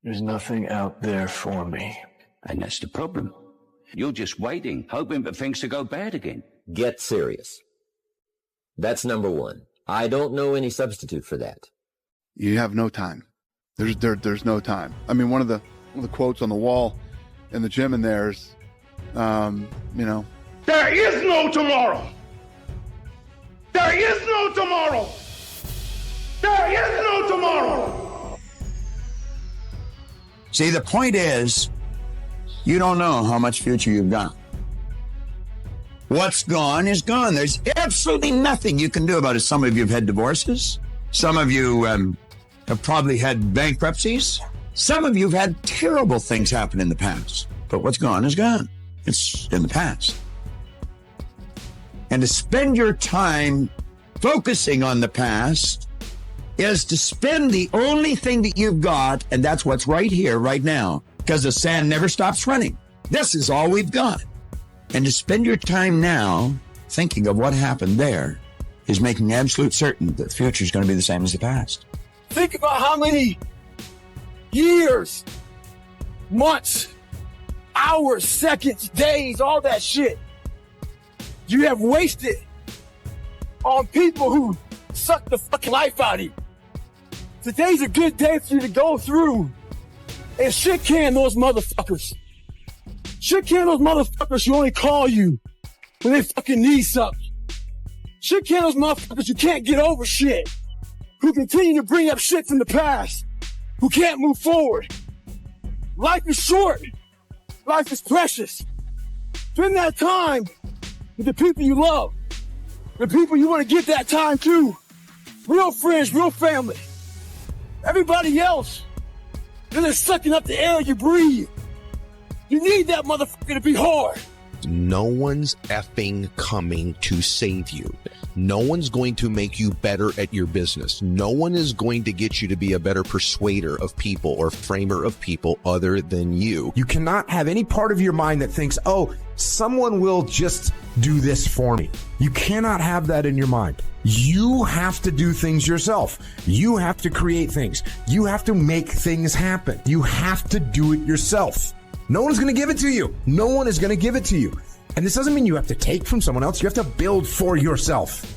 There's nothing out there for me. And that's the problem. You're just waiting, hoping for things to go bad again. Get serious. That's number one. I don't know any substitute for that. You have no time. There's no time. I mean, one of the quotes on the wall in the gym in there is, there is no tomorrow. There is no tomorrow. There is no tomorrow. See, the point is, you don't know how much future you've got. What's gone is gone. There's absolutely nothing you can do about it. Some of you have had divorces. Some of you have probably had bankruptcies. Some of you have had terrible things happen in the past. But what's gone is gone. It's in the past. And to spend your time focusing on the past is to spend the only thing that you've got, and that's what's right here, right now, because the sand never stops running. This is all we've got. And to spend your time now thinking of what happened there is making absolute certain that the future is going to be the same as the past. Think about how many years, months, hours, seconds, days, all that shit you have wasted on people who suck the fucking life out of you. Today's a good day for you to go through and shit can those motherfuckers. Shit can those motherfuckers who only call you when they fucking need something. Shit can those motherfuckers who can't get over shit. Who continue to bring up shit from the past. Who can't move forward. Life is short. Life is precious. Spend that time with the people you love. The people you want to give that time to. Real friends, real family. Everybody else, they're just sucking up the air you breathe. You need that motherfucker to be hard. No one's effing coming to save you. No one's going to make you better at your business. No one is going to get you to be a better persuader of people or framer of people other than you. You cannot have any part of your mind that thinks, oh, someone will just do this for me. You cannot have that in your mind. You have to do things yourself. You have to create things. You have to make things happen. You have to do it yourself. No one's going to give it to you. No one is going to give it to you. And this doesn't mean you have to take from someone else. You have to build for yourself.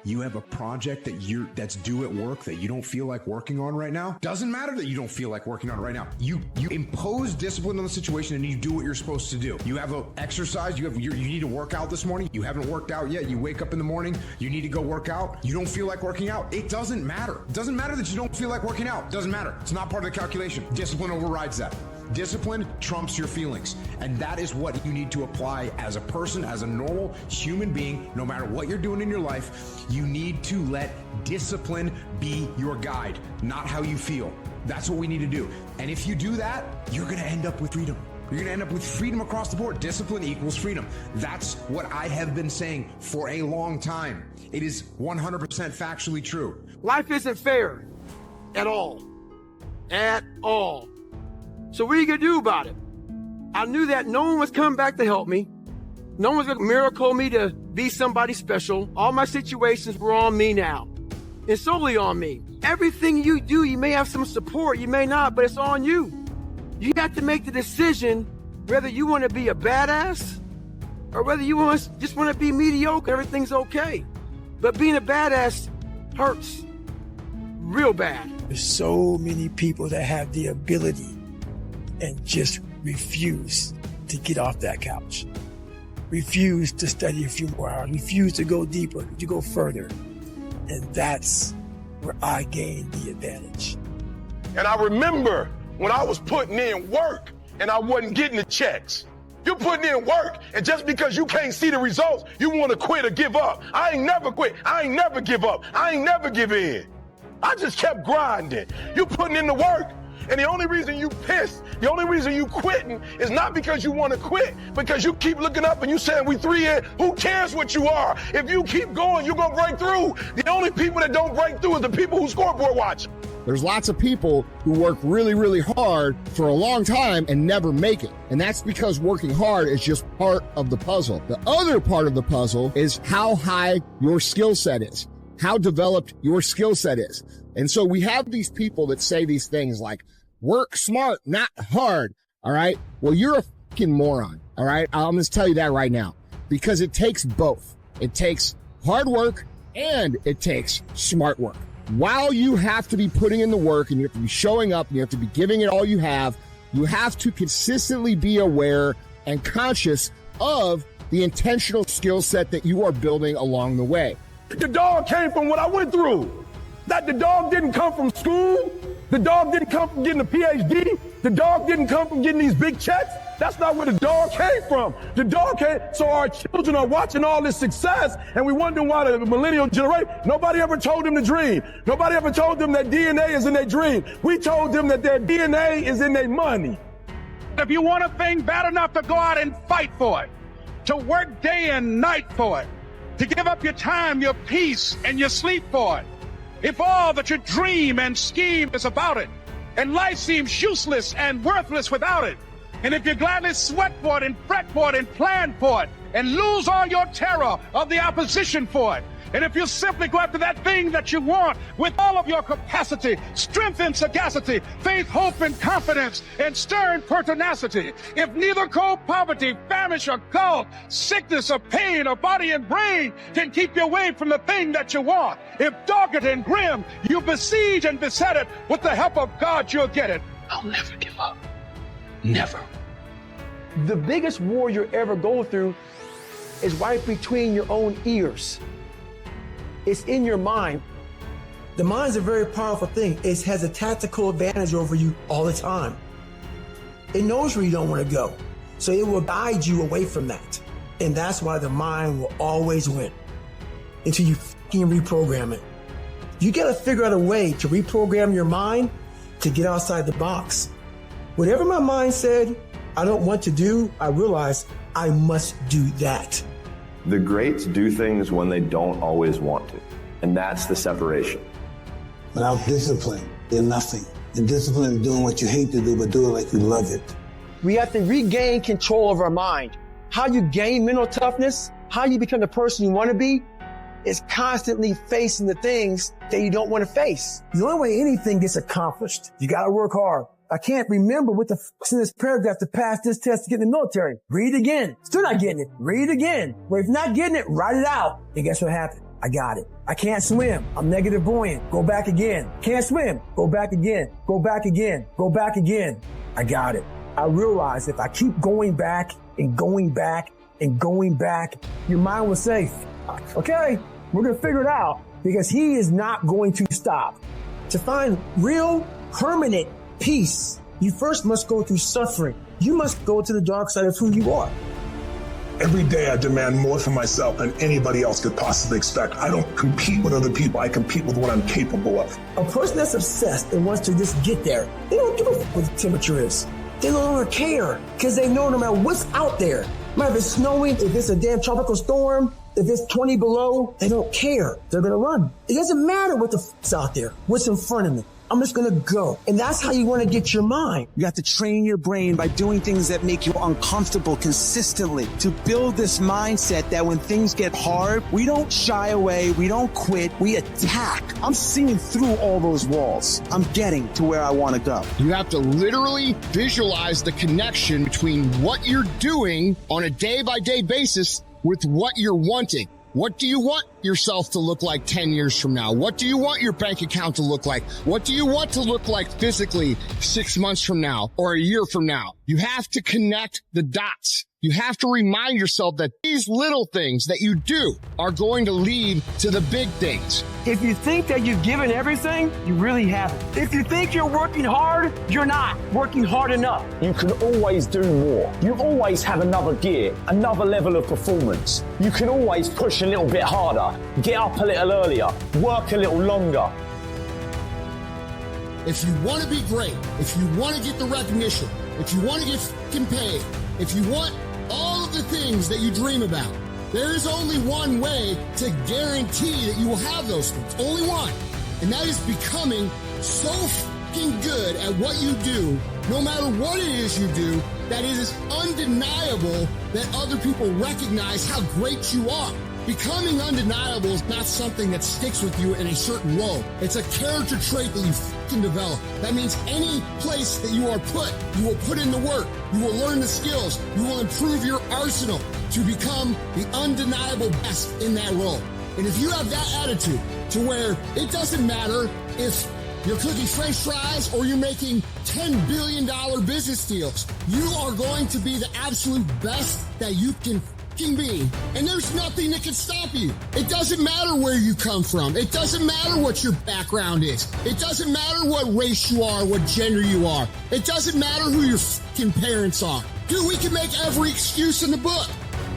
You have a project that's due at work that you don't feel like working on right now. Doesn't matter that you don't feel like working on it right now. You impose discipline on the situation and you do what you're supposed to do. You have an exercise. You need to work out this morning. You haven't worked out yet. You wake up in the morning. You need to go work out. You don't feel like working out. It doesn't matter. It doesn't matter that you don't feel like working out. It doesn't matter. It's not part of the calculation. Discipline overrides that. Discipline trumps your feelings. And that is what you need to apply as a person, as a normal human being, no matter what you're doing in your life. You need to let discipline be your guide, not how you feel. That's what we need to do. And if you do that, you're going to end up with freedom. You're going to end up with freedom across the board. Discipline equals freedom. That's what I have been saying for a long time. It is 100% factually true. Life isn't fair at all. At all. So what are you going to do about it? I knew that no one was coming back to help me. No one's going to miracle me to be somebody special. All my situations were on me now. It's solely on me. Everything you do, you may have some support, you may not, but it's on you. You have to make the decision whether you want to be a badass or whether you just want to be mediocre. Everything's okay. But being a badass hurts real bad. There's so many people that have the ability and just refuse to get off that couch. Refuse to study a few more hours. Refuse to go deeper, to go further. And that's where I gained the advantage. And I remember when I was putting in work and I wasn't getting the checks. You're putting in work, and just because you can't see the results, you want to quit or give up. I ain't never quit. I ain't never give up. I ain't never give in. I just kept grinding. You putting in the work. And the only reason you pissed, the only reason you quitting is not because you want to quit, because you keep looking up and you saying we 3 in. Who cares what you are? If you keep going, you're going to break through. The only people that don't break through is the people who scoreboard watch. There's lots of people who work really, really hard for a long time and never make it. And that's because working hard is just part of the puzzle. The other part of the puzzle is how high your skill set is, how developed your skill set is. And so we have these people that say these things like, work smart, not hard. All right. Well, you're a fucking moron. All right. I'm going to tell you that right now, because it takes both. It takes hard work and it takes smart work. While you have to be putting in the work and you have to be showing up and you have to be giving it all you have to consistently be aware and conscious of the intentional skill set that you are building along the way. The dog came from what I went through. That the dog didn't come from school. The dog didn't come from getting a PhD. The dog didn't come from getting these big checks. That's not where the dog came from. The dog came, so our children are watching all this success and we wonder why the millennial generation, nobody ever told them to dream. Nobody ever told them that DNA is in their dream. We told them that their DNA is in their money. If you want a thing bad enough to go out and fight for it, to work day and night for it, to give up your time, your peace, and your sleep for it, if all that you dream and scheme is about it, and life seems useless and worthless without it, and if you gladly sweat for it and fret for it and plan for it and lose all your terror of the opposition for it, and if you simply go after that thing that you want with all of your capacity, strength and sagacity, faith, hope and confidence, and stern pertinacity, if neither cold poverty, famish or gulf, sickness or pain or body and brain can keep you away from the thing that you want, if dogged and grim you besiege and beset it, with the help of God you'll get it. I'll never give up. Never. The biggest war you ever go through is right between your own ears. It's in your mind. The mind's a very powerful thing. It has a tactical advantage over you all the time. It knows where you don't want to go. So it will guide you away from that. And that's why the mind will always win until you fucking reprogram it. You got to figure out a way to reprogram your mind to get outside the box. Whatever my mind said I don't want to do, I realize I must do that. The greats do things when they don't always want to. And that's the separation. Without discipline, they're nothing. And discipline is doing what you hate to do, but do it like you love it. We have to regain control of our mind. How you gain mental toughness, how you become the person you want to be, is constantly facing the things that you don't want to face. The only way anything gets accomplished, you got to work hard. I can't remember what the f*** in this paragraph to pass this test to get in the military. Read again. Still not getting it. Read again. Well, if not getting it, write it out. And guess what happened? I got it. I can't swim. I'm negative buoyant. Go back again. Can't swim. Go back again. Go back again. Go back again. I got it. I realized if I keep going back and going back and going back, your mind will say, okay, we're going to figure it out, because he is not going to stop. To find real, permanent peace, you first must go through suffering. You must go to the dark side of who you are. Every day I demand more for myself than anybody else could possibly expect. I don't compete with other people. I compete with what I'm capable of. A person that's obsessed and wants to just get there, they don't give a fuck what the temperature is. They no longer care, because they know no matter what's out there, no matter if it's snowing, if it's a damn tropical storm, if it's 20 below, they don't care. They're going to run. It doesn't matter what the fuck's out there, what's in front of me. I'm just going to go. And that's how you want to get your mind. You have to train your brain by doing things that make you uncomfortable consistently to build this mindset that when things get hard, we don't shy away, we don't quit, we attack. I'm seeing through all those walls. I'm getting to where I want to go. You have to literally visualize the connection between what you're doing on a day-by-day basis with what you're wanting. What do you want yourself to look like 10 years from now? What do you want your bank account to look like? What do you want to look like physically 6 months from now or a year from now? You have to connect the dots. You have to remind yourself that these little things that you do are going to lead to the big things. If you think that you've given everything, you really haven't. If you think you're working hard, you're not working hard enough. You can always do more. You always have another gear, another level of performance. You can always push a little bit harder, get up a little earlier, work a little longer. If you want to be great, if you want to get the recognition, if you want to get fucking paid, if you want all of the things that you dream about, there is only one way to guarantee that you will have those things. Only one. And that is becoming so fucking good at what you do, no matter what it is you do, that it is undeniable that other people recognize how great you are. Becoming undeniable is not something that sticks with you in a certain role. It's a character trait that you can develop. That means any place that you are put, you will put in the work. You will learn the skills. You will improve your arsenal to become the undeniable best in that role. And if you have that attitude to where it doesn't matter if you're cooking French fries or you're making $10 billion business deals, you are going to be the absolute best that you can be, and there's nothing that can stop you. It doesn't matter where you come from. It doesn't matter what your background is. It doesn't matter what race you are, what gender you are. It doesn't matter who your fucking parents are. Dude, we can make every excuse in the book,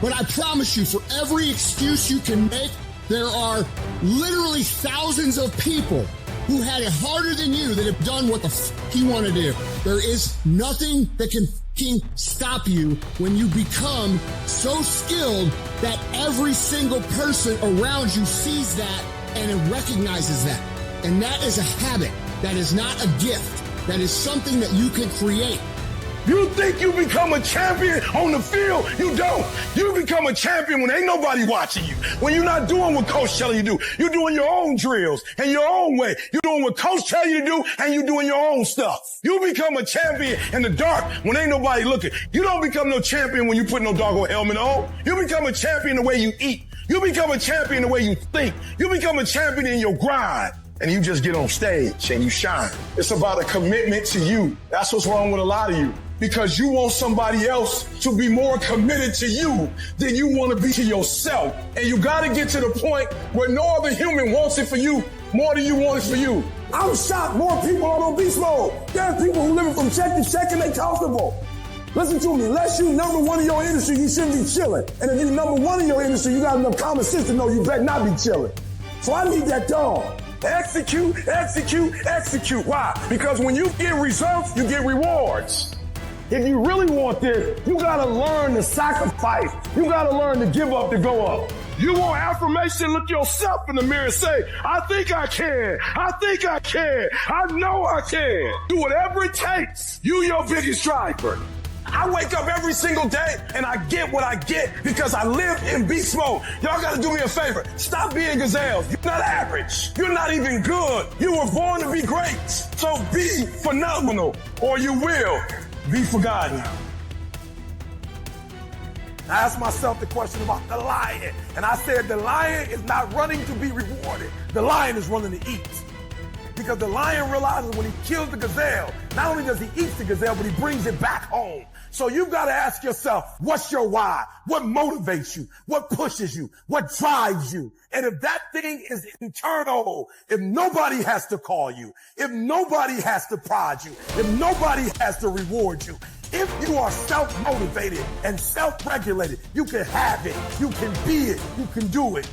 but I promise you, for every excuse you can make, there are literally thousands of people who had it harder than you that have done what the fuck you want to do. There is nothing that can stop you when you become so skilled that every single person around you sees that and it recognizes that. And that is a habit. That is not a gift. That is something that you can create. You think you become a champion on the field? You don't. You become a champion when ain't nobody watching you. When you're not doing what coach telling you to do. You're doing your own drills and your own way. You're doing what coach tell you to do and you're doing your own stuff. You become a champion in the dark when ain't nobody looking. You don't become no champion when you put no doggone helmet on. You become a champion the way you eat. You become a champion the way you think. You become a champion in your grind. And you just get on stage and you shine. It's about a commitment to you. That's what's wrong with a lot of you. Because you want somebody else to be more committed to you than you want to be to yourself. And you got to get to the point where no other human wants it for you more than you want it for you. I'm shocked more people are on beast mode. There are people who living from check to check and they comfortable. Listen to me, unless you number one in your industry, you shouldn't be chilling. And if you're number one in your industry, you got enough common sense to know you better not be chilling. So I need that dog. Execute, execute, execute. Why? Because when you get results, you get rewards. If you really want this, you gotta learn to sacrifice. You gotta learn to give up to go up. You want affirmation, look yourself in the mirror and say, I think I can. I think I can. I know I can. Do whatever it takes. You your biggest driver. I wake up every single day and I get what I get because I live in beast mode. Y'all gotta do me a favor. Stop being gazelles. You're not average. You're not even good. You were born to be great. So be phenomenal or you will be forgotten. I asked myself the question about the lion, and I said the lion is not running to be rewarded. The lion is running to eat. Because the lion realizes when he kills the gazelle, not only does he eat the gazelle, but he brings it back home. So you've got to ask yourself, what's your why? What motivates you? What pushes you? What drives you? And if that thing is internal, if nobody has to call you, if nobody has to prod you, if nobody has to reward you, if you are self-motivated and self-regulated, you can have it, you can be it, you can do it.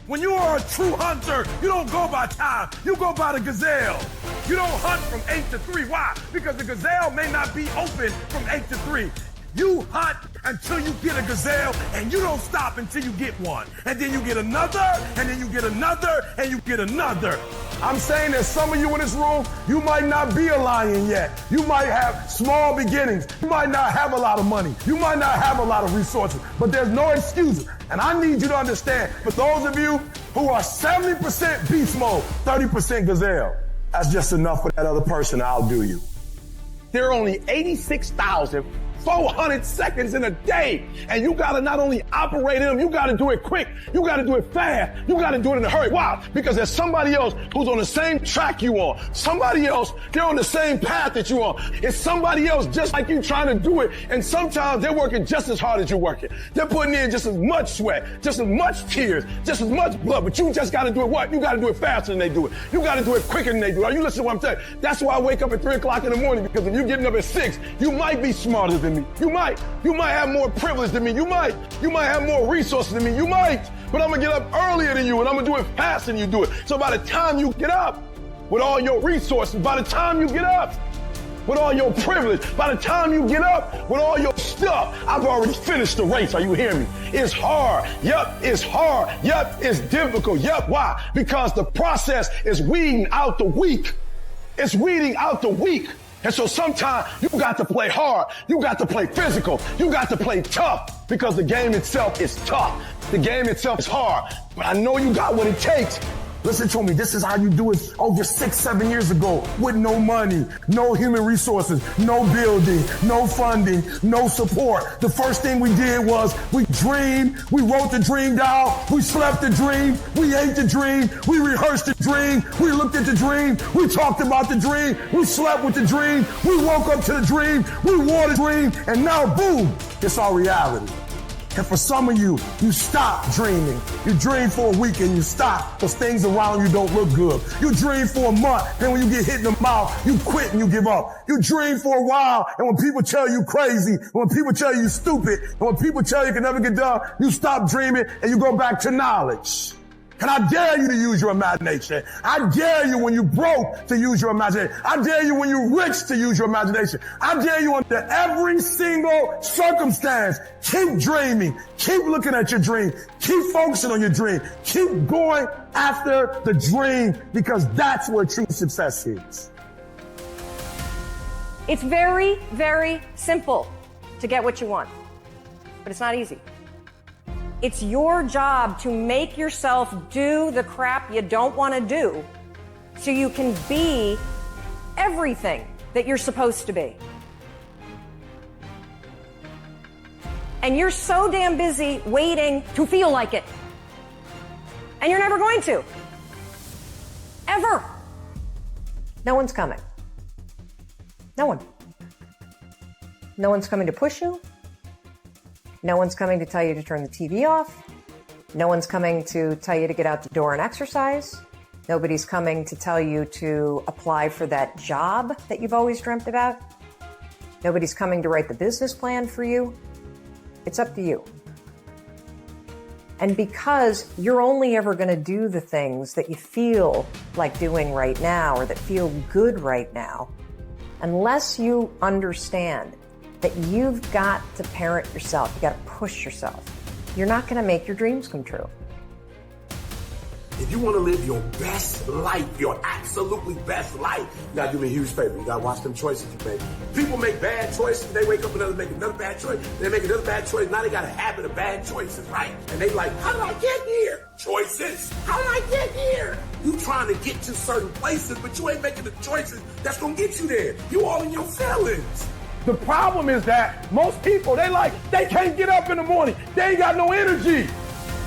When you are a true hunter, you don't go by time, you go by the gazelle. You don't hunt from 8 to 3. Why? Because the gazelle may not be open from 8 to 3. You hunt until you get a gazelle, and you don't stop until you get one. And then you get another, and then you get another, and you get another. I'm saying that some of you in this room, you might not be a lion yet. You might have small beginnings. You might not have a lot of money. You might not have a lot of resources, but there's no excuses. And I need you to understand, for those of you who are 70% beast mode, 30% gazelle, that's just enough for that other person. I'll do you. There are only 86,400 seconds in a day. And you got to not only operate in them, you got to do it quick. You got to do it fast. You got to do it in a hurry. Why? Because there's somebody else who's on the same track you on. Somebody else, they're on the same path that you on. It's somebody else just like you trying to do it. And sometimes they're working just as hard as you're working. They're putting in just as much sweat, just as much tears, just as much blood. But you just got to do it what? You got to do it faster than they do it. You got to do it quicker than they do it. Are you listening to what I'm saying? That's why I wake up at 3 o'clock in the morning, because if you're getting up at 6, you might be smarter than me. You might have more privilege than me. You might have more resources than me. You might, but I'm gonna get up earlier than you, and I'm gonna do it faster than you do it. So by the time you get up with all your resources, by the time you get up with all your privilege, by the time you get up with all your stuff, I've already finished the race. Are you hearing me? It's hard. Yep, it's hard. Yep, it's difficult. Yep, why? Because the process is weeding out the weak. It's weeding out the weak. And so sometimes you got to play hard. You got to play physical. You got to play tough because the game itself is tough. The game itself is hard. But I know you got what it takes. Listen to me. This is how you do it over 6-7 years ago with no money, no human resources, no building, no funding, no support. The first thing we did was we dreamed, we wrote the dream down, we slept the dream, we ate the dream, we rehearsed the dream, we looked at the dream, we talked about the dream, we slept with the dream, we woke up to the dream, we wore the dream, and now boom, it's our reality. And for some of you, you stop dreaming. You dream for a week and you stop because things around you don't look good. You dream for a month, then when you get hit in the mouth, you quit and you give up. You dream for a while, and when people tell you crazy, and when people tell you stupid, and when people tell you can never get done, you stop dreaming and you go back to knowledge. And I dare you to use your imagination. I dare you when you're broke to use your imagination. I dare you when you're rich to use your imagination. I dare you under every single circumstance. Keep dreaming. Keep looking at your dream. Keep focusing on your dream. Keep going after the dream because that's where true success is. It's very, very simple to get what you want, but it's not easy. It's your job to make yourself do the crap you don't want to do so you can be everything that you're supposed to be. And you're so damn busy waiting to feel like it. And you're never going to. Ever. No one's coming. No one. No one's coming to push you. No one's coming to tell you to turn the TV off. No one's coming to tell you to get out the door and exercise. Nobody's coming to tell you to apply for that job that you've always dreamt about. Nobody's coming to write the business plan for you. It's up to you. And because you're only ever going to do the things that you feel like doing right now or that feel good right now, unless you understand that you've got to parent yourself, you got to push yourself, you're not going to make your dreams come true. If you want to live your best life, your absolutely best life, you got to do me a huge favor. You got to watch them choices you make. People make bad choices. They wake up and make another bad choice. They make another bad choice. Now they got a habit of bad choices, right? And they like, how did I get here? Choices. How did I get here? You trying to get to certain places, but you ain't making the choices that's going to get you there. You all in your feelings. The problem is that most people, they can't get up in the morning. They ain't got no energy.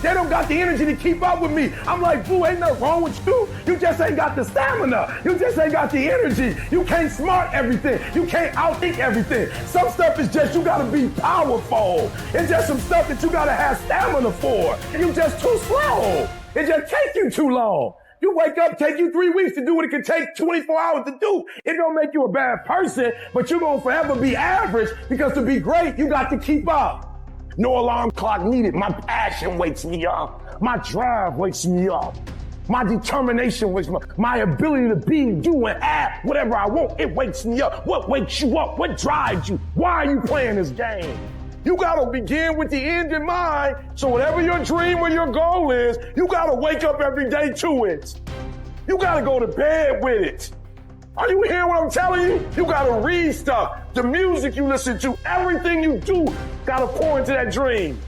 They don't got the energy to keep up with me. I'm like, boo, ain't nothing wrong with you. You just ain't got the stamina. You just ain't got the energy. You can't smart everything. You can't outthink everything. Some stuff is just you got to be powerful. It's just some stuff that you got to have stamina for. You just too slow. It just take you too long. You wake up, take you 3 weeks to do what it can take 24 hours to do. It don't make you a bad person, but you're going to forever be average because to be great, you got to keep up. No alarm clock needed. My passion wakes me up. My drive wakes me up. My determination wakes me up. My ability to be, do, and act whatever I want, it wakes me up. What wakes you up? What drives you? Why are you playing this game? You got to begin with the end in mind. So whatever your dream or your goal is, you got to wake up every day to it. You got to go to bed with it. Are you hearing what I'm telling you? You got to read stuff. The music you listen to, everything you do, got to pour into that dream.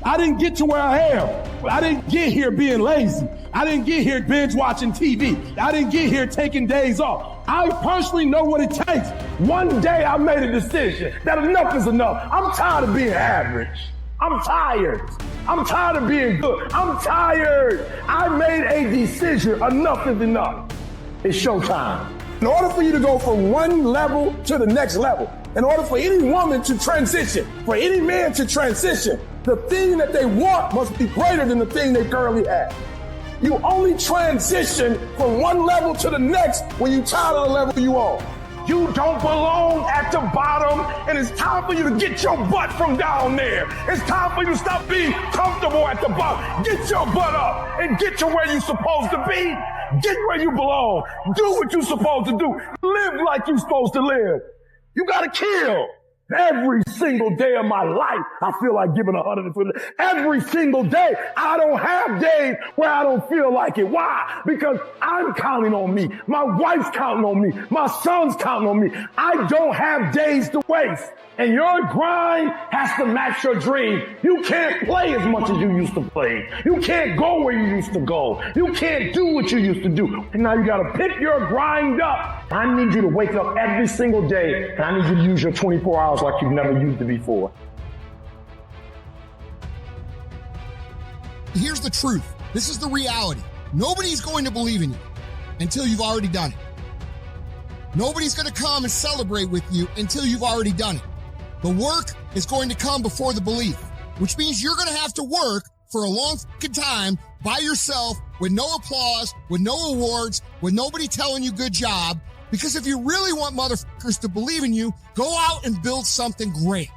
I didn't get to where I am. I didn't get here being lazy. I didn't get here binge watching TV. I didn't get here taking days off. I personally know what it takes. One day I made a decision that enough is enough. I'm tired of being average. I'm tired. I'm tired of being good. I'm tired. I made a decision. Enough is enough. It's showtime. In order for you to go from one level to the next level, in order for any woman to transition, for any man to transition, the thing that they want must be greater than the thing they currently have. You only transition from one level to the next when you're tired of the level you on. You don't belong at the bottom, and it's time for you to get your butt from down there. It's time for you to stop being comfortable at the bottom. Get your butt up and get to where you're supposed to be. Get where you belong. Do what you're supposed to do. Live like you're supposed to live. You gotta kill. Every single day of my life, I feel like giving 120. Every single day, I don't have days where I don't feel like it. Why? Because I'm counting on me. My wife's counting on me. My son's counting on me. I don't have days to waste. And your grind has to match your dream. You can't play as much as you used to play. You can't go where you used to go. You can't do what you used to do. And now you got to pick your grind up. I need you to wake up every single day, and I need you to use your 24 hours like you've never used it before. Here's the truth. This is the reality. Nobody's going to believe in you until you've already done it. Nobody's going to come and celebrate with you until you've already done it. The work is going to come before the belief, which means you're going to have to work for a long fucking time by yourself with no applause, with no awards, with nobody telling you good job. Because if you really want motherfuckers to believe in you, go out and build something great.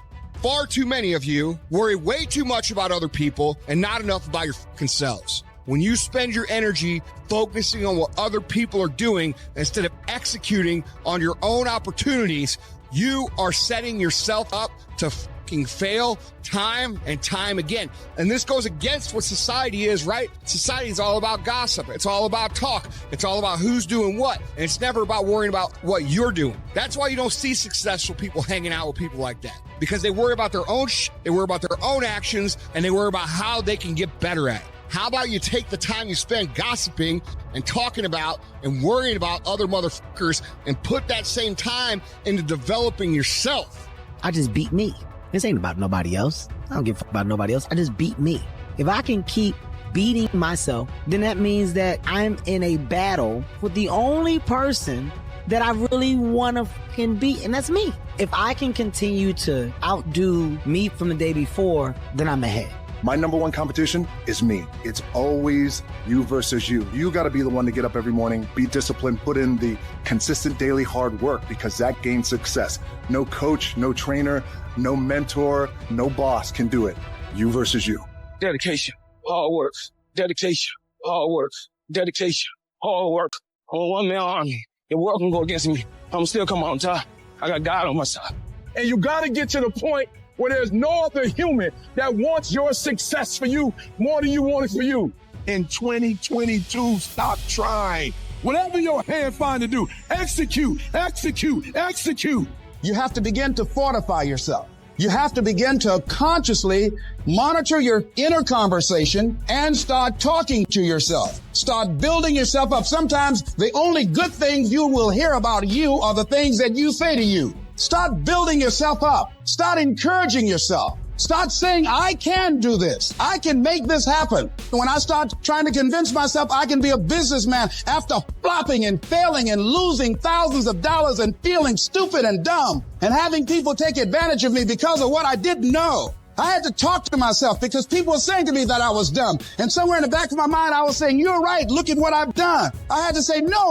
Far too many of you worry way too much about other people and not enough about your fucking selves. When you spend your energy focusing on what other people are doing instead of executing on your own opportunities, you are setting yourself up to fucking fail time and time again. And this goes against what society is, right? Society is all about gossip. It's all about talk. It's all about who's doing what. And it's never about worrying about what you're doing. That's why you don't see successful people hanging out with people like that. Because they worry about their own shit, they worry about their own actions, and they worry about how they can get better at it. How about you take the time you spend gossiping and talking about and worrying about other motherfuckers and put that same time into developing yourself? I just beat me. This ain't about nobody else. I don't give a fuck about nobody else. I just beat me. If I can keep beating myself, then that means that I'm in a battle with the only person that I really want to fucking beat, and that's me. If I can continue to outdo me from the day before, then I'm ahead. My number one competition is me. It's always you versus you. You got to be the one to get up every morning, be disciplined, put in the consistent daily hard work, because that gains success. No coach, no trainer, no mentor, no boss can do it. You versus you. Dedication, hard work, dedication, hard work, dedication, hard work. I'm a one-man army. If work can go against me, I'm still come on top. I got God on my side. And you got to get to the point where there's no other human that wants your success for you more than you want it for you. In 2022, stop trying. Whatever your hand find to do, execute, execute, execute. You have to begin to fortify yourself. You have to begin to consciously monitor your inner conversation and start talking to yourself. Start building yourself up. Sometimes the only good things you will hear about you are the things that you say to you. Start building yourself up. Start encouraging yourself. Start saying, I can do this. I can make this happen. When I start trying to convince myself I can be a businessman after flopping and failing and losing thousands of dollars and feeling stupid and dumb and having people take advantage of me because of what I didn't know. I had to talk to myself because people were saying to me that I was dumb. And somewhere in the back of my mind, I was saying, you're right. Look at what I've done. I had to say, no,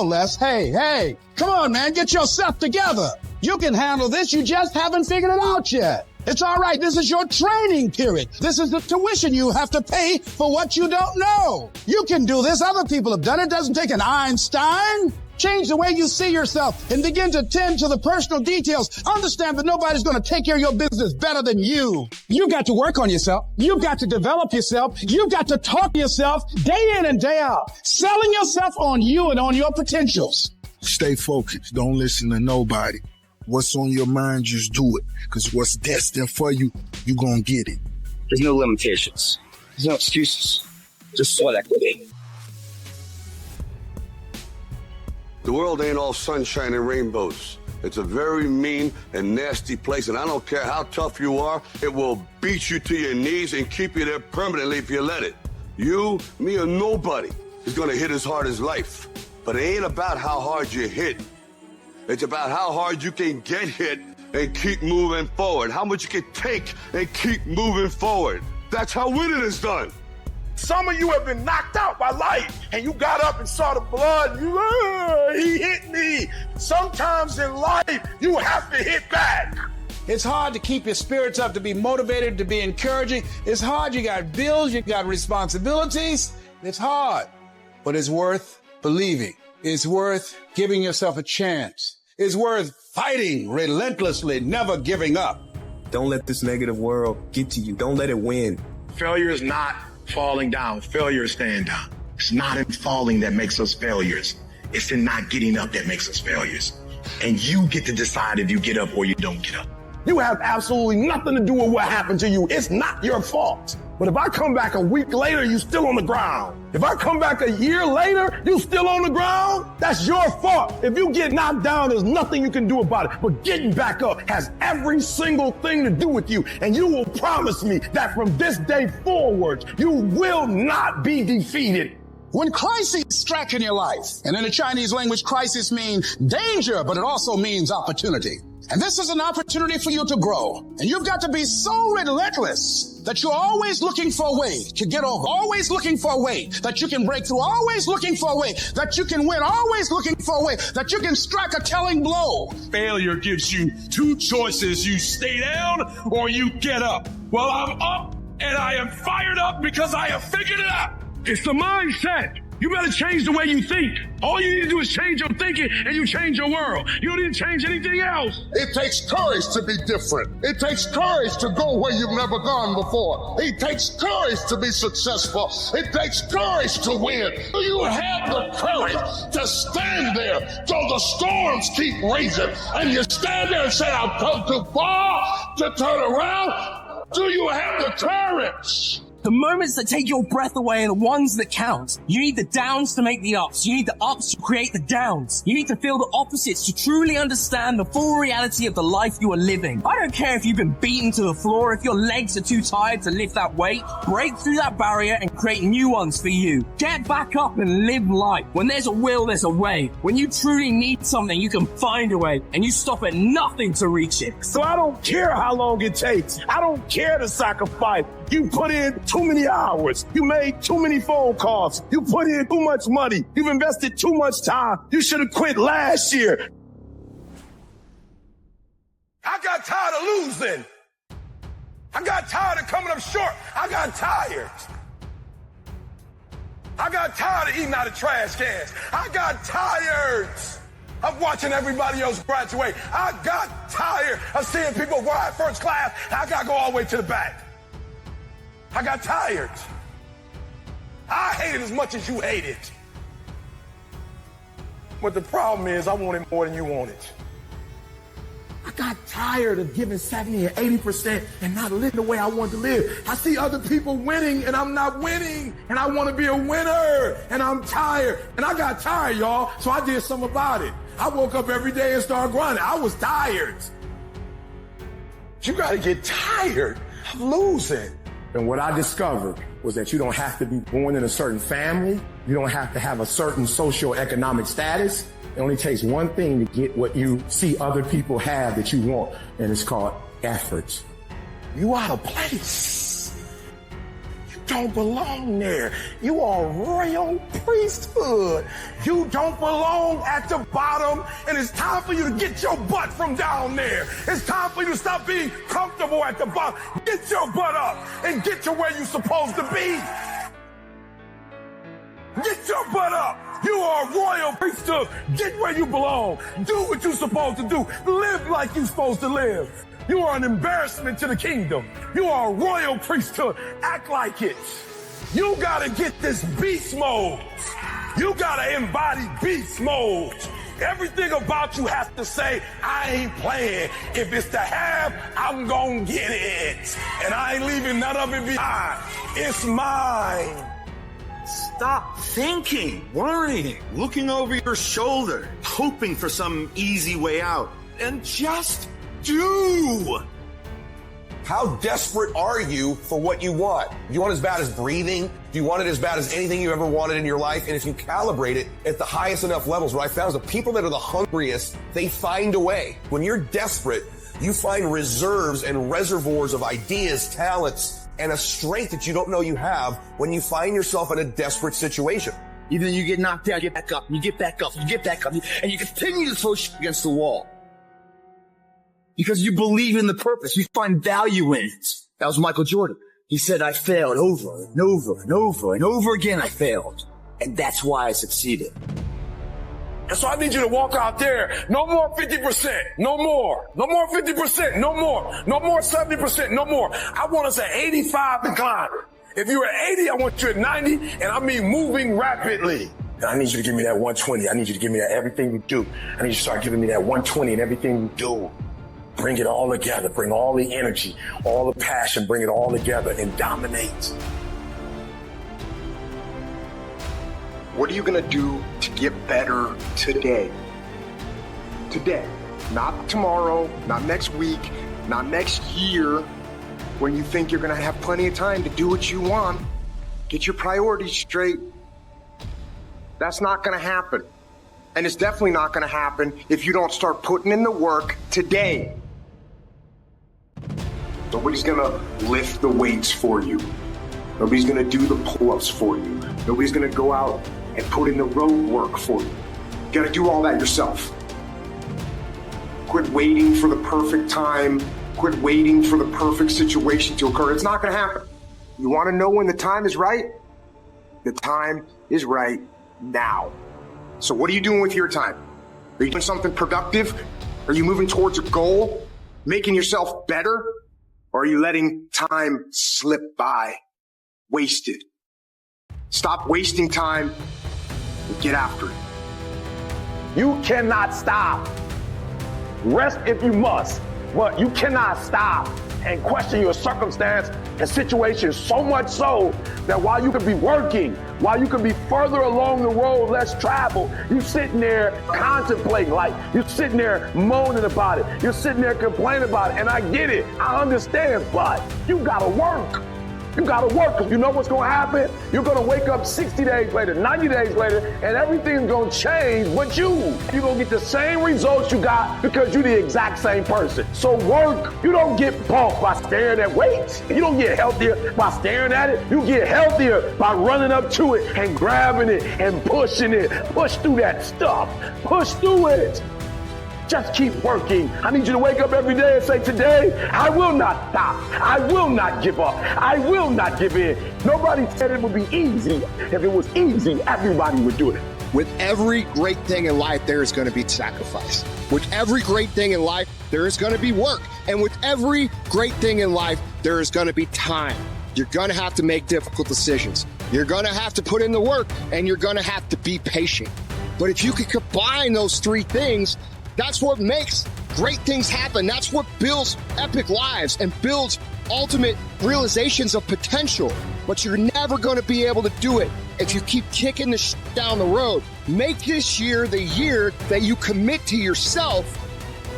Les. Hey, come on, man. Get yourself together. You can handle this. You just haven't figured it out yet. It's all right. This is your training period. This is the tuition you have to pay for what you don't know. You can do this. Other people have done it. It doesn't take an Einstein. Change the way you see yourself and begin to tend to the personal details. Understand that nobody's going to take care of your business better than you. You've got to work on yourself. You've got to develop yourself. You've got to talk to yourself day in and day out, selling yourself on you and on your potentials. Stay focused. Don't listen to nobody. What's on your mind, just do it. Because what's destined for you, you're going to get it. There's no limitations. There's no excuses. Just sweat equity. The world ain't all sunshine and rainbows. It's a very mean and nasty place, and I don't care how tough you are, it will beat you to your knees and keep you there permanently if you let it. You, me, or nobody is gonna hit as hard as life. But it ain't about how hard you hit. It's about how hard you can get hit and keep moving forward. How much you can take and keep moving forward. That's how winning is done. Some of you have been knocked out by life, and you got up and saw the blood. He hit me. Sometimes in life, you have to hit back. It's hard to keep your spirits up, to be motivated, to be encouraging. It's hard. You got bills, you got responsibilities. It's hard, but it's worth believing. It's worth giving yourself a chance. is worth fighting relentlessly, never giving up. Don't let this negative world get to you. Don't let it win. Failure is not falling down. Failure is staying down. It's not in falling that makes us failures. It's in not getting up that makes us failures. And you get to decide if you get up or you don't get up. You have absolutely nothing to do with what happened to you. It's not your fault. But if I come back a week later, you still on the ground. If I come back a year later, you still on the ground, that's your fault. If you get knocked down, there's nothing you can do about it. But getting back up has every single thing to do with you. And you will promise me that from this day forward, you will not be defeated. When crises strike in your life, and in the Chinese language, crisis means danger, but it also means opportunity. And this is an opportunity for you to grow. And you've got to be so relentless that you're always looking for a way to get over, always looking for a way that you can break through, always looking for a way that you can win, always looking for a way that you can strike a telling blow. Failure gives you two choices. You stay down or you get up. Well, I'm up and I am fired up because I have figured it out. It's the mindset. You better change the way you think. All you need to do is change your thinking and you change your world. You don't need to change anything else. It takes courage to be different. It takes courage to go where you've never gone before. It takes courage to be successful. It takes courage to win. You have the courage to stand there till the storms keep raging and you stand there and say, I've come too far to turn around. Do you have the courage? The moments that take your breath away are the ones that count. You need the downs to make the ups. You need the ups to create the downs. You need to feel the opposites to truly understand the full reality of the life you are living. I don't care if you've been beaten to the floor, if your legs are too tired to lift that weight. Break through that barrier and create new ones for you. Get back up and live life. When there's a will, there's a way. When you truly need something, you can find a way, and you stop at nothing to reach it. So I don't care how long it takes. I don't care the sacrifice. You put in too many hours. You made too many phone calls. You put in too much money. You've invested too much time. You should have quit last year. I got tired of losing. I got tired of coming up short. I got tired. I got tired of eating out of trash cans. I got tired of watching everybody else graduate. I got tired of seeing people ride first class. I got to go all the way to the back. I got tired. I hate it as much as you hate it. But the problem is I want it more than you want it. I got tired of giving 70 or 80% and not living the way I want to live. I see other people winning and I'm not winning, and I want to be a winner, and I'm tired. And I got tired, y'all, so I did something about it. I woke up every day and started grinding. I was tired. You got to get tired of losing. And what I discovered was that you don't have to be born in a certain family. You don't have to have a certain socioeconomic status. It only takes one thing to get what you see other people have that you want, and it's called effort. You out of place. You don't belong there. You are royal priesthood. You don't belong at the bottom, and it's time for you to get your butt from down there. It's time for you to stop being comfortable at the bottom. Get your butt up and get to where you're supposed to be. Get your butt up. You are a royal priesthood. Get where you belong. Do what you're supposed to do. Live like you're supposed to live. You are an embarrassment to the kingdom. You are a royal priesthood. Act like it. You gotta get this beast mode. You gotta embody beast mode. Everything about you has to say, I ain't playing. If it's to have, I'm gonna get it. And I ain't leaving none of it behind. It's mine. Stop thinking, worrying, looking over your shoulder, hoping for some easy way out, and just do. How desperate are you for what you want? Do you want it as bad as breathing? Do you want it as bad as anything you ever wanted in your life? And if you calibrate it at the highest enough levels, what I found is the people that are the hungriest, they find a way. When you're desperate, you find reserves and reservoirs of ideas, talents, and a strength that you don't know you have when you find yourself in a desperate situation. Even though you get knocked down, you get back up, you get back up, you get back up, and you continue to throw shit against the wall. Because you believe in the purpose. You find value in it. That was Michael Jordan. He said, I failed over and over and over and over again. I failed. And that's why I succeeded. And so I need you to walk out there. No more 50%. No more. No more 50%. No more. No more 70%. No more. I want us at 85 and climbing. If you're at 80, I want you at 90, and I mean moving rapidly. I need you to give me that 120. I need you to give me that everything you do. I need you to start giving me that 120 and everything you do. Bring it all together. Bring all the energy, all the passion, bring it all together and dominate. What are you going to do to get better today? Today. Not tomorrow, not next week, not next year, when you think you're going to have plenty of time to do what you want. Get your priorities straight. That's not going to happen. And it's definitely not going to happen if you don't start putting in the work today. Nobody's going to lift the weights for you. Nobody's going to do the pull-ups for you. Nobody's going to go out and put in the road work for you. You got to do all that yourself. Quit waiting for the perfect time. Quit waiting for the perfect situation to occur. It's not going to happen. You want to know when the time is right? The time is right now. So what are you doing with your time? Are you doing something productive? Are you moving towards a goal? Making yourself better? Or are you letting time slip by? Wasted. Stop wasting time and get after it. You cannot stop. Rest if you must, but you cannot stop and question your circumstance and situation, so much so that while you could be working, while you could be further along the road less traveled, you're sitting there contemplating, like you're sitting there moaning about it. You're sitting there complaining about it. And I get it. I understand, but you gotta work. You gotta work, because you know what's gonna happen? You're gonna wake up 60 days later, 90 days later, and everything's gonna change but you. You're gonna get the same results you got because you're the exact same person. So work. You don't get bulk by staring at weights. You don't get healthier by staring at it. You get healthier by running up to it and grabbing it and pushing it. Push through that stuff. Push through it. Just keep working. I need you to wake up every day and say, today, I will not stop. I will not give up. I will not give in. Nobody said it would be easy. If it was easy, everybody would do it. With every great thing in life, there is going to be sacrifice. With every great thing in life, there is going to be work. And with every great thing in life, there is going to be time. You're going to have to make difficult decisions. You're going to have to put in the work, and you're going to have to be patient. But if you can combine those three things, that's what makes great things happen. That's what builds epic lives and builds ultimate realizations of potential. But you're never going to be able to do it if you keep kicking the down the road. Make this year the year that you commit to yourself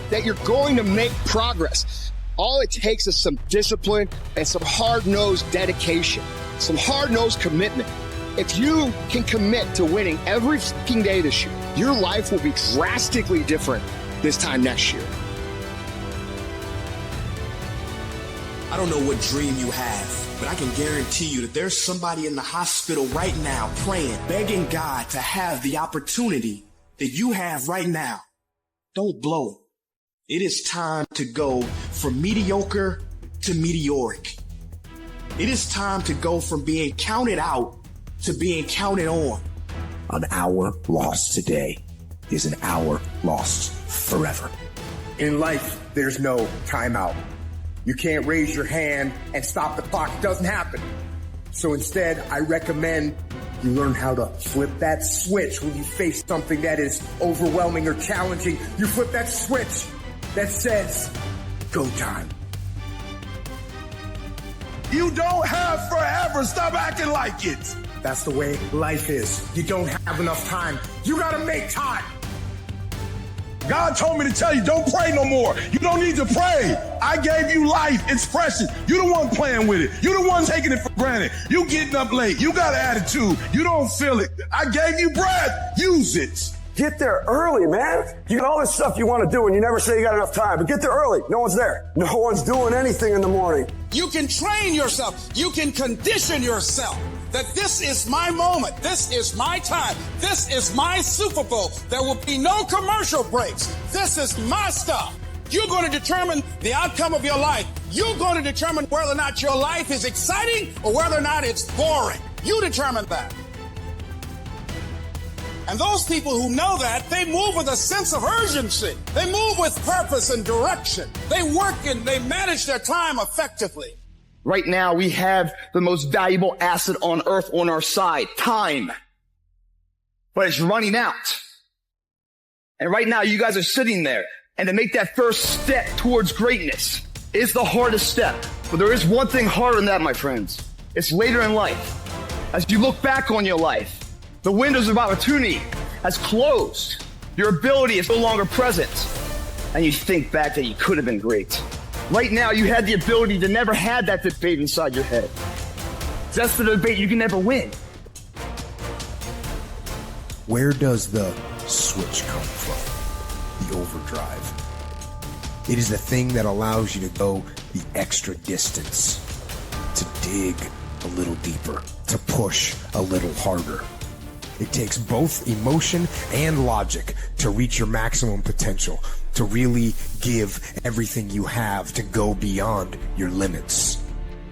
that you're going to make progress. All it takes is some discipline and some hard-nosed dedication, some hard-nosed commitment. If you can commit to winning every fucking day this year, your life will be drastically different this time next year. I don't know what dream you have, but I can guarantee you that there's somebody in the hospital right now praying, begging God to have the opportunity that you have right now. Don't blow it. It is time to go from mediocre to meteoric. It is time to go from being counted out to being counted on. An hour lost today is an hour lost forever. In life, there's no timeout. You can't raise your hand and stop the clock. It doesn't happen. So instead, I recommend you learn how to flip that switch when you face something that is overwhelming or challenging. You flip that switch that says, go time. You don't have forever. Stop acting like it. That's the way life is. You don't have enough time. You gotta make time. God told me to tell you, don't pray no more. You don't need to pray. I gave you life. It's precious. You the one playing with it. You the one taking it for granted. You getting up late. You got an attitude. You don't feel it. I gave you breath. Use it. Get there early, man. You got all this stuff you want to do and you never say you got enough time, but get there early. No one's there. No one's doing anything in the morning. You can train yourself. You can condition yourself that this is my moment. This is my time. This is my Super Bowl. There will be no commercial breaks. This is my stuff. You're going to determine the outcome of your life. You're going to determine whether or not your life is exciting or whether or not it's boring. You determine that. And those people who know that, they move with a sense of urgency. They move with purpose and direction. They work and they manage their time effectively. Right now, we have the most valuable asset on earth on our side, time. But it's running out. And right now, you guys are sitting there. And to make that first step towards greatness is the hardest step. But there is one thing harder than that, my friends. It's later in life. As you look back on your life, the windows of opportunity has closed. Your ability is no longer present. And you think back that you could have been great. Right now, you had the ability to never have that debate inside your head. That's the debate you can never win. Where does the switch come from? The overdrive. It is the thing that allows you to go the extra distance, to dig a little deeper, to push a little harder. It takes both emotion and logic to reach your maximum potential, to really give everything you have, to go beyond your limits.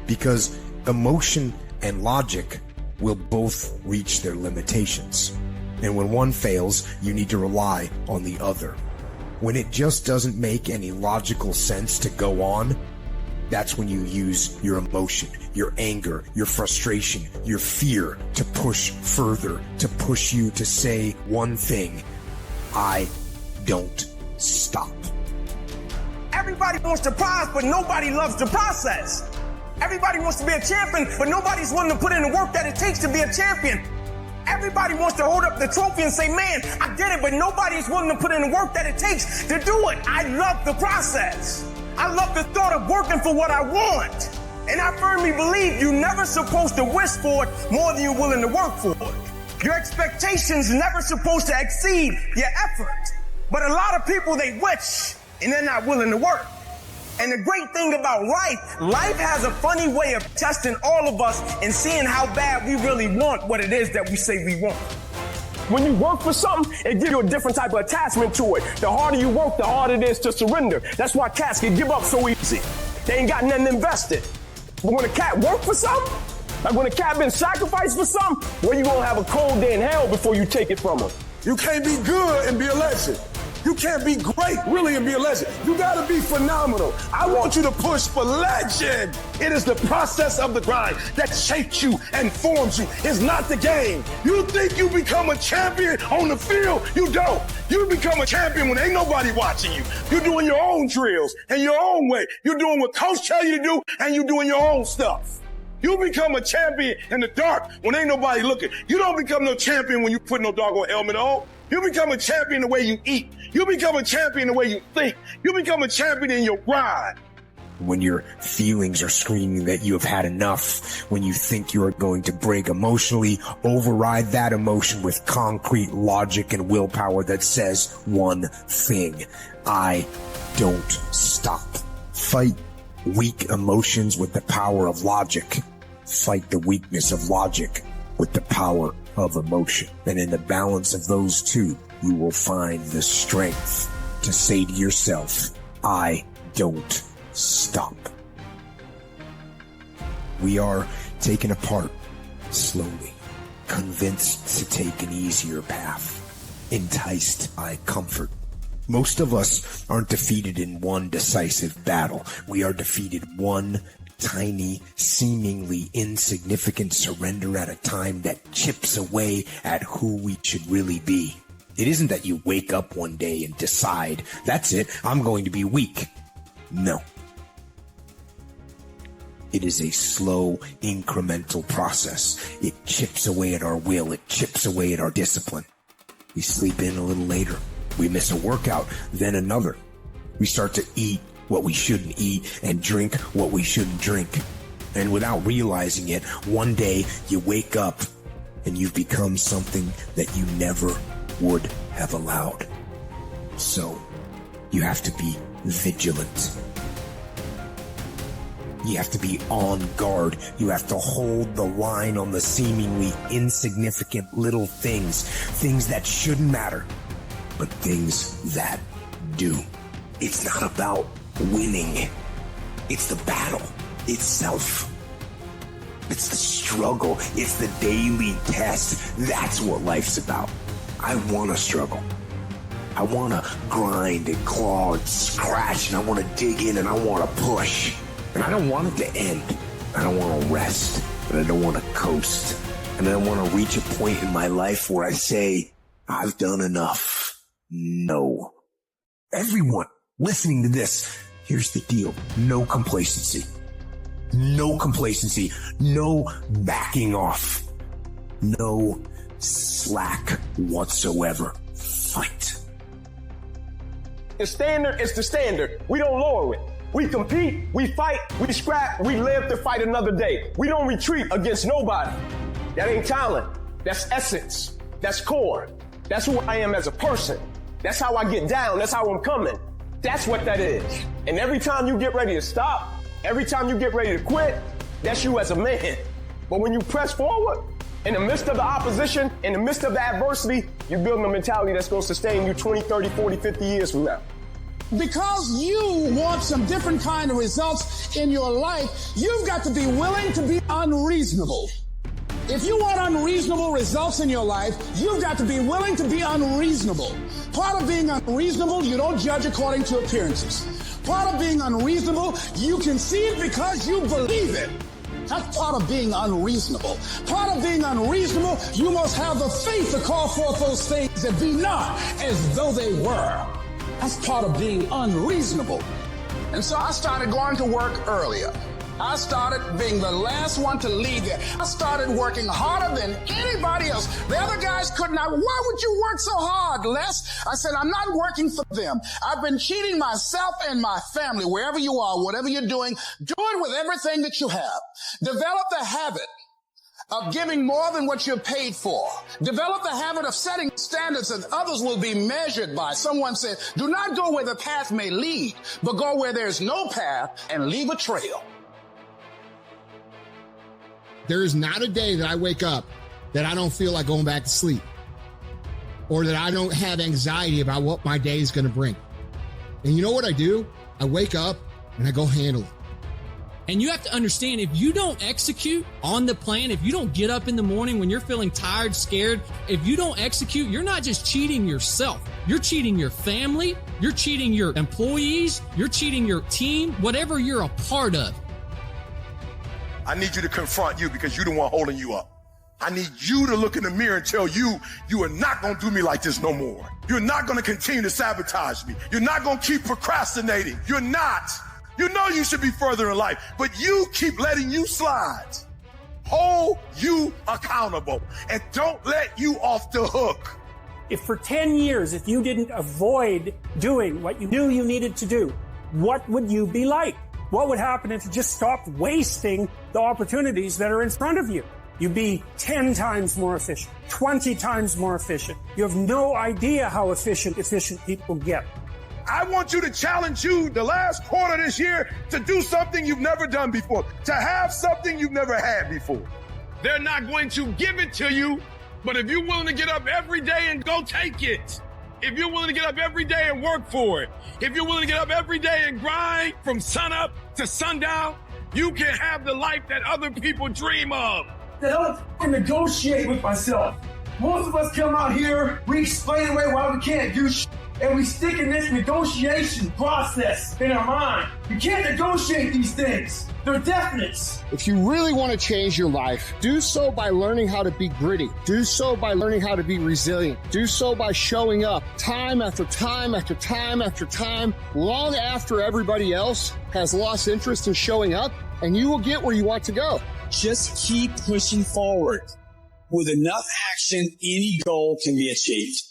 Because emotion and logic will both reach their limitations. And when one fails, you need to rely on the other. When it just doesn't make any logical sense to go on, that's when you use your emotion, your anger, your frustration, your fear to push further, to push you to say one thing: I don't stop. Everybody wants to prize, but nobody loves the process. Everybody wants to be a champion, but nobody's willing to put in the work that it takes to be a champion. Everybody wants to hold up the trophy and say, man, I did it, but nobody's willing to put in the work that it takes to do it. I love the process. I love the thought of working for what I want. And I firmly believe you're never supposed to wish for it more than you're willing to work for it. Your expectations never supposed to exceed your effort. But a lot of people, they wish and they're not willing to work. And the great thing about life has a funny way of testing all of us and seeing how bad we really want what it is that we say we want. When you work for something, it gives you a different type of attachment to it. The harder you work, the harder it is to surrender. That's why cats can give up so easy. They ain't got nothing invested. But when a cat work for something, like when a cat been sacrificed for something, well, you gonna have a cold day in hell before you take it from them. You can't be good and be a legend. You can't be great, really, and be a legend. You gotta be phenomenal. I want you to push for legend. It is the process of the grind that shapes you and forms you. It's not the game. You think you become a champion on the field? You don't. You become a champion when ain't nobody watching you. You're doing your own drills and your own way. You're doing what coach tell you to do, and you're doing your own stuff. You become a champion in the dark when ain't nobody looking. You don't become no champion when you put no doggone helmet on. You become a champion the way you eat. You become a champion the way you think. You become a champion in your grind. When your feelings are screaming that you have had enough, when you think you are going to break emotionally, override that emotion with concrete logic and willpower that says one thing: I don't stop. Fight weak emotions with the power of logic. Fight the weakness of logic with the power of emotion. And in the balance of those two, you will find the strength to say to yourself, I don't stop. We are taken apart slowly, convinced to take an easier path, enticed by comfort. Most of us aren't defeated in one decisive battle. We are defeated one tiny, seemingly insignificant surrender at a time that chips away at who we should really be. It isn't that you wake up one day and decide, that's it, I'm going to be weak. No. It is a slow, incremental process. It chips away at our will. It chips away at our discipline. We sleep in a little later. We miss a workout, then another. We start to eat what we shouldn't eat and drink what we shouldn't drink. And without realizing it, one day you wake up and you've become something that you never would have allowed. So you have to be vigilant. You have to be on guard. You have to hold the line on the seemingly insignificant little things, things that shouldn't matter, but things that do. It's not about winning. It's the battle itself. It's the struggle. It's the daily test. That's what life's about. I want to struggle. I want to grind and claw and scratch, and I want to dig in, and I want to push. And I don't want it to end. I don't want to rest, and I don't want to coast. And I don't want to reach a point in my life where I say, I've done enough. No. Everyone listening to this, here's the deal. No complacency. No complacency. No backing off. No slack whatsoever. Fight. The standard is the standard. We don't lower it. We compete, we fight, we scrap, we live to fight another day. We don't retreat against nobody. That ain't talent. That's essence. That's core. That's who I am as a person. That's how I get down. That's how I'm coming. That's what that is. And every time you get ready to stop, every time you get ready to quit, that's you as a man. But when you press forward, in the midst of the opposition, in the midst of the adversity, you're building a mentality that's going to sustain you 20, 30, 40, 50 years from now. Because you want some different kind of results in your life, you've got to be willing to be unreasonable. If you want unreasonable results in your life, you've got to be willing to be unreasonable. Part of being unreasonable, you don't judge according to appearances. Part of being unreasonable, you can see it because you believe it. That's part of being unreasonable. Part of being unreasonable, you must have the faith to call forth those things that be not as though they were. That's part of being unreasonable. And so I started going to work earlier. I started being the last one to leave there. I started working harder than anybody else. The other guys could not. Why would you work so hard, Les? I said, I'm not working for them. I've been cheating myself and my family. Wherever you are, whatever you're doing, do it with everything that you have. Develop the habit of giving more than what you're paid for. Develop the habit of setting standards that others will be measured by. Someone said, do not go where the path may lead, but go where there's no path and leave a trail. There is not a day that I wake up that I don't feel like going back to sleep, or that I don't have anxiety about what my day is going to bring. And you know what I do? I wake up and I go handle it. And you have to understand, if you don't execute on the plan, if you don't get up in the morning when you're feeling tired, scared, if you don't execute, you're not just cheating yourself. You're cheating your family. You're cheating your employees. You're cheating your team, whatever you're a part of. I need you to confront you because you're the one holding you up. I need you to look in the mirror and tell you, you are not going to do me like this no more. You're not going to continue to sabotage me. You're not going to keep procrastinating. You're not. You know you should be further in life, but you keep letting you slide. Hold you accountable and don't let you off the hook. If for 10 years, if you didn't avoid doing what you knew you needed to do, what would you be like? What would happen if you just stopped wasting the opportunities that are in front of you? You'd be 10 times more efficient, 20 times more efficient. You have no idea how efficient people get. I want you to challenge you the last quarter this year to do something you've never done before, to have something you've never had before. They're not going to give it to you, but if you're willing to get up every day and go take it, if you're willing to get up every day and work for it, if you're willing to get up every day and grind from sunup to sundown, you can have the life that other people dream of. I don't negotiate with myself. Most of us come out here, we explain away why we can't do shit, and we stick in this negotiation process in our mind. You can't negotiate these things. They're definites. If you really want to change your life, do so by learning how to be gritty. Do so by learning how to be resilient. Do so by showing up time after time after time after time, long after everybody else has lost interest in showing up, and you will get where you want to go. Just keep pushing forward. With enough action, any goal can be achieved.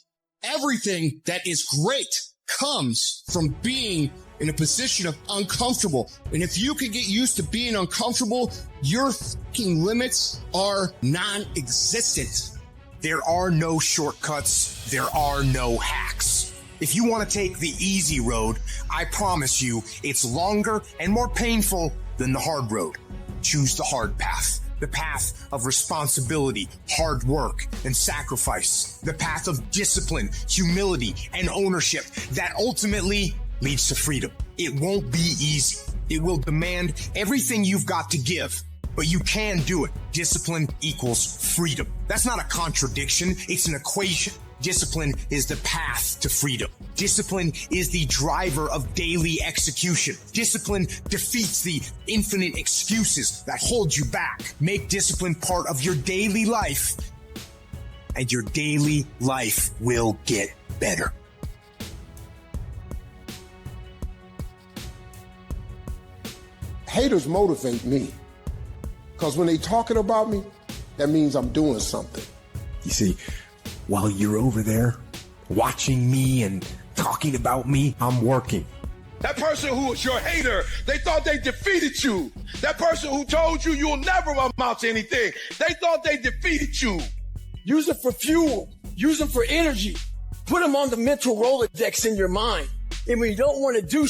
Everything that is great comes from being in a position of uncomfortable. And if you can get used to being uncomfortable, your fucking limits are non-existent. There are no shortcuts. There are no hacks. If you want to take the easy road, I promise you it's longer and more painful than the hard road. Choose the hard path. The path of responsibility, hard work, and sacrifice. The path of discipline, humility, and ownership that ultimately leads to freedom. It won't be easy. It will demand everything you've got to give, but you can do it. Discipline equals freedom. That's not a contradiction. It's an equation. Discipline is the path to freedom. Discipline is the driver of daily execution. Discipline defeats the infinite excuses that hold you back. Make discipline part of your daily life, and your daily life will get better. Haters motivate me, because when they talking about me, that means I'm doing something. You see, while you're over there watching me and talking about me, I'm working. That person who was your hater, they thought they defeated you. That person who told you you'll never amount to anything, they thought they defeated you. Use it for fuel. Use them for energy. Put them on the mental Rolodex in your mind. And when you don't want to do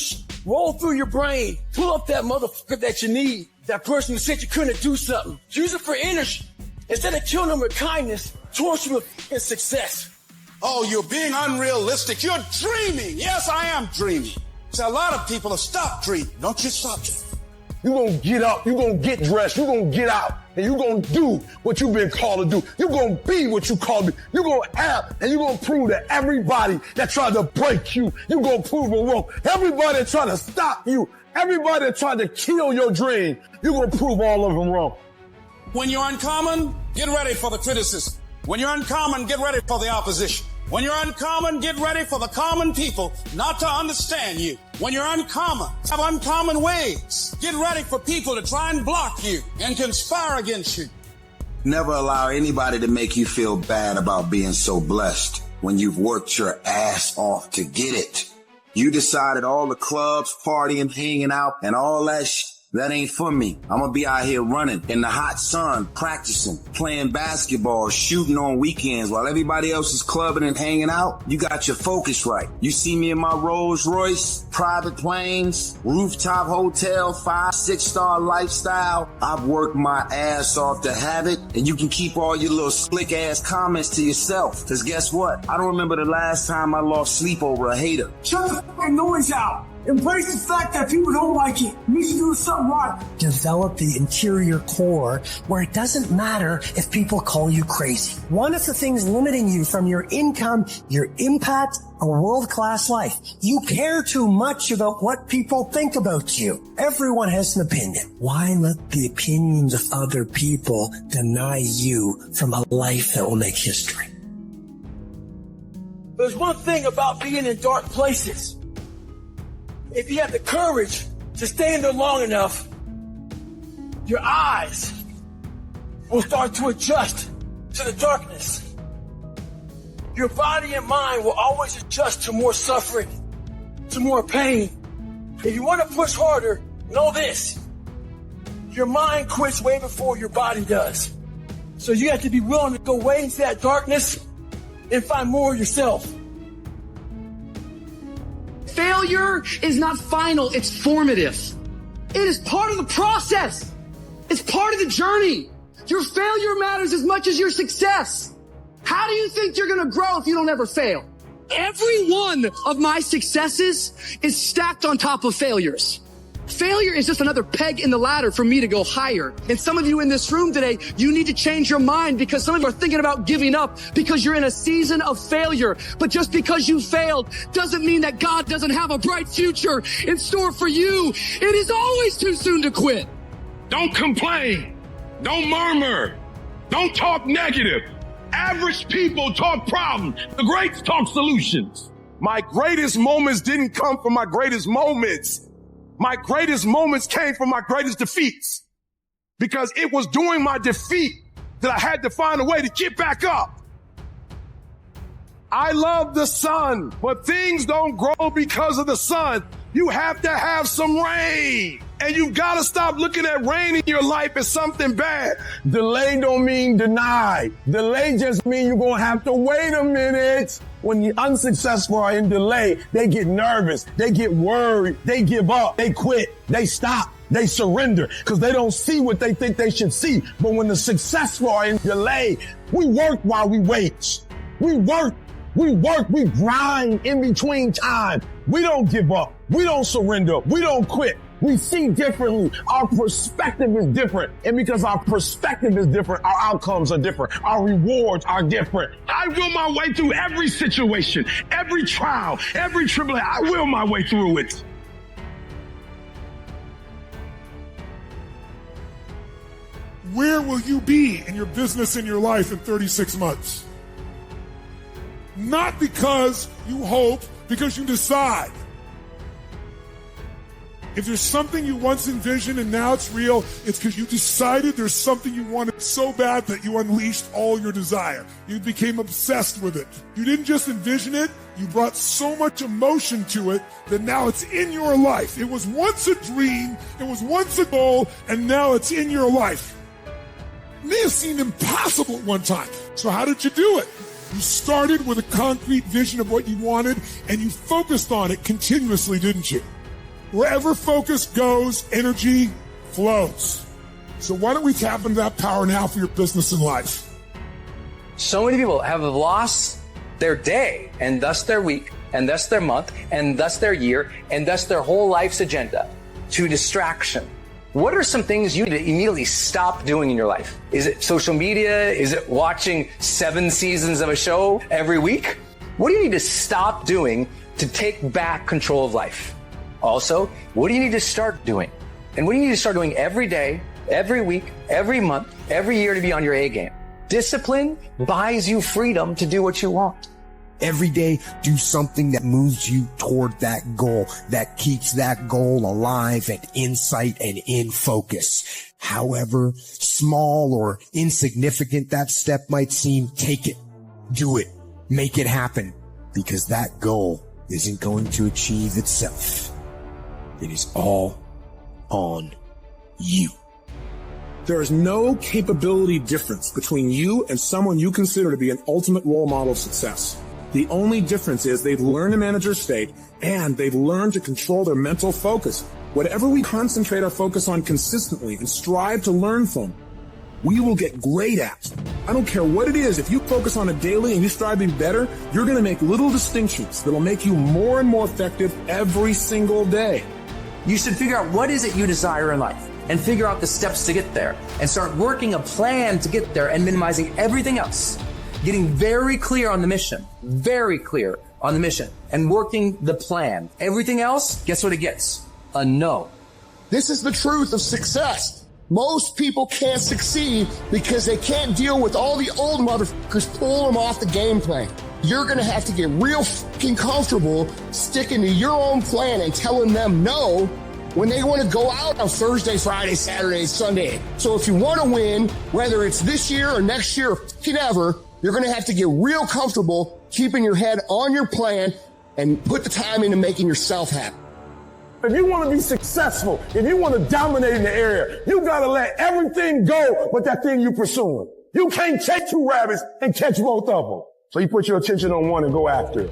roll through your brain. Pull up that motherfucker that you need. That person who said you couldn't do something. Use it for energy. Instead of killing them with kindness, torture them with success. Oh, you're being unrealistic. You're dreaming. Yes, I am dreaming. So a lot of people have stopped dreaming. Don't you stop dreaming. You're going to get up, you're going to get dressed, you're going to get out, and you're going to do what you've been called to do. You're going to be what you called to be. You're going to have, and you're going to prove to everybody that tried to break you, you're going to prove them wrong. Everybody that tried to stop you, everybody that tried to kill your dream, you're going to prove all of them wrong. When you're uncommon, get ready for the criticism. When you're uncommon, get ready for the opposition. When you're uncommon, get ready for the common people not to understand you. When you're uncommon, have uncommon ways. Get ready for people to try and block you and conspire against you. Never allow anybody to make you feel bad about being so blessed when you've worked your ass off to get it. You decided all the clubs, partying, hanging out, and all that that ain't for me. I'm gonna be out here running in the hot sun, practicing, playing basketball, shooting on weekends while everybody else is clubbing and hanging out. You got your focus right. You see me in my Rolls Royce, private planes, rooftop hotel, 5-6-star lifestyle. I've worked my ass off to have it, and you can keep all your little slick ass comments to yourself. Cause guess what? I don't remember the last time I lost sleep over a hater. Shut the fucking noise out. Embrace the fact that people don't like it. You need to do something right. Develop the interior core where it doesn't matter if people call you crazy. One of the things limiting you from your income, your impact, a world-class life. You care too much about what people think about you. Everyone has an opinion. Why let the opinions of other people deny you from a life that will make history? There's one thing about being in dark places. If you have the courage to stay in there long enough, your eyes will start to adjust to the darkness. Your body and mind will always adjust to more suffering, to more pain. If you want to push harder, know this. Your mind quits way before your body does. So you have to be willing to go way into that darkness and find more of yourself. Failure is not final, it's formative. It is part of the process. It's part of the journey. Your failure matters as much as your success. How do you think you're going to grow if you don't ever fail? Every one of my successes is stacked on top of failures. Failure is just another peg in the ladder for me to go higher. And some of you in this room today, you need to change your mind because some of you are thinking about giving up because you're in a season of failure. But just because you failed doesn't mean that God doesn't have a bright future in store for you. It is always too soon to quit. Don't complain. Don't murmur. Don't talk negative. Average people talk problems. The greats talk solutions. My greatest moments didn't come from my greatest moments. My greatest moments came from my greatest defeats, because it was during my defeat that I had to find a way to get back up. I love the sun, but things don't grow because of the sun. You have to have some rain, and you've got to stop looking at rain in your life as something bad. Delay don't mean deny. Delay just means you're going to have to wait a minute. When the unsuccessful are in delay, they get nervous, they get worried, they give up, they quit, they stop, they surrender because they don't see what they think they should see. But when the successful are in delay, we work while we wait. We work, we grind in between time. We don't give up. We don't surrender. We don't quit. We see differently. Our perspective is different. And because our perspective is different, our outcomes are different. Our rewards are different. I will my way through every situation, every trial, every tribulation. I will my way through it. Where will you be in your business, in your life in 36 months? Not because you hope, because you decide. If there's something you once envisioned and now it's real, it's because you decided there's something you wanted so bad that you unleashed all your desire. You became obsessed with it. You didn't just envision it, you brought so much emotion to it that now it's in your life. It was once a dream, it was once a goal, and now it's in your life. It may have seemed impossible at one time. So how did you do it? You started with a concrete vision of what you wanted, and you focused on it continuously, didn't you? Wherever focus goes, energy flows. So why don't we tap into that power now for your business and life? So many people have lost their day, and thus their week, and thus their month, and thus their year, and thus their whole life's agenda to distraction. What are some things you need to immediately stop doing in your life? Is it social media? Is it watching 7 seasons of a show every week? What do you need to stop doing to take back control of life? Also, what do you need to start doing? And what do you need to start doing every day, every week, every month, every year to be on your A game? Discipline buys you freedom to do what you want. Every day, do something that moves you toward that goal, that keeps that goal alive and in sight and in focus. However small or insignificant that step might seem, take it, do it, make it happen, because that goal isn't going to achieve itself. It is all on you. There is no capability difference between you and someone you consider to be an ultimate role model of success. The only difference is they've learned to manage their state and they've learned to control their mental focus. Whatever we concentrate our focus on consistently and strive to learn from, we will get great at. I don't care what it is. If you focus on it daily and you strive to be better, you're going to make little distinctions that'll make you more and more effective every single day. You should figure out what is it you desire in life and figure out the steps to get there and start working a plan to get there and minimizing everything else. Getting very clear on the mission, and working the plan. Everything else, guess what it gets? A no. This is the truth of success. Most people can't succeed because they can't deal with all the old motherfuckers pulling them off the game plan. You're going to have to get real fucking comfortable sticking to your own plan and telling them no when they want to go out on Thursday, Friday, Saturday, Sunday. So if you want to win, whether it's this year or next year or fucking ever, you're going to have to get real comfortable keeping your head on your plan and put the time into making yourself happy. If you want to be successful, if you want to dominate in the area, you got to let everything go but that thing you're pursuing. You can't take 2 rabbits and catch both of them. So you put your attention on one and go after it.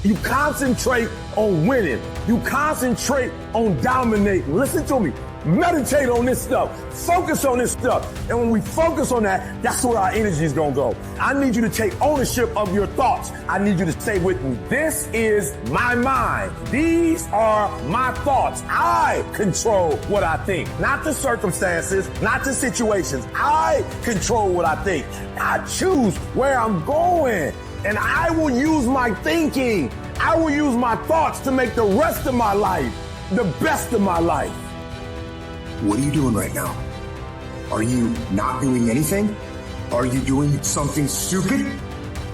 You concentrate on winning. You concentrate on dominating. Listen to me. Meditate on this stuff. Focus on this stuff. And when we focus on that, that's where our energy is going to go. I need you to take ownership of your thoughts. I need you to stay with me. This is my mind. These are my thoughts. I control what I think. Not the circumstances, not the situations. I control what I think. I choose where I'm going. And I will use my thinking. I will use my thoughts to make the rest of my life the best of my life. What are you doing right now? Are you not doing anything? Are you doing something stupid?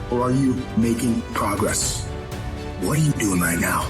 Or are you making progress? What are you doing right now?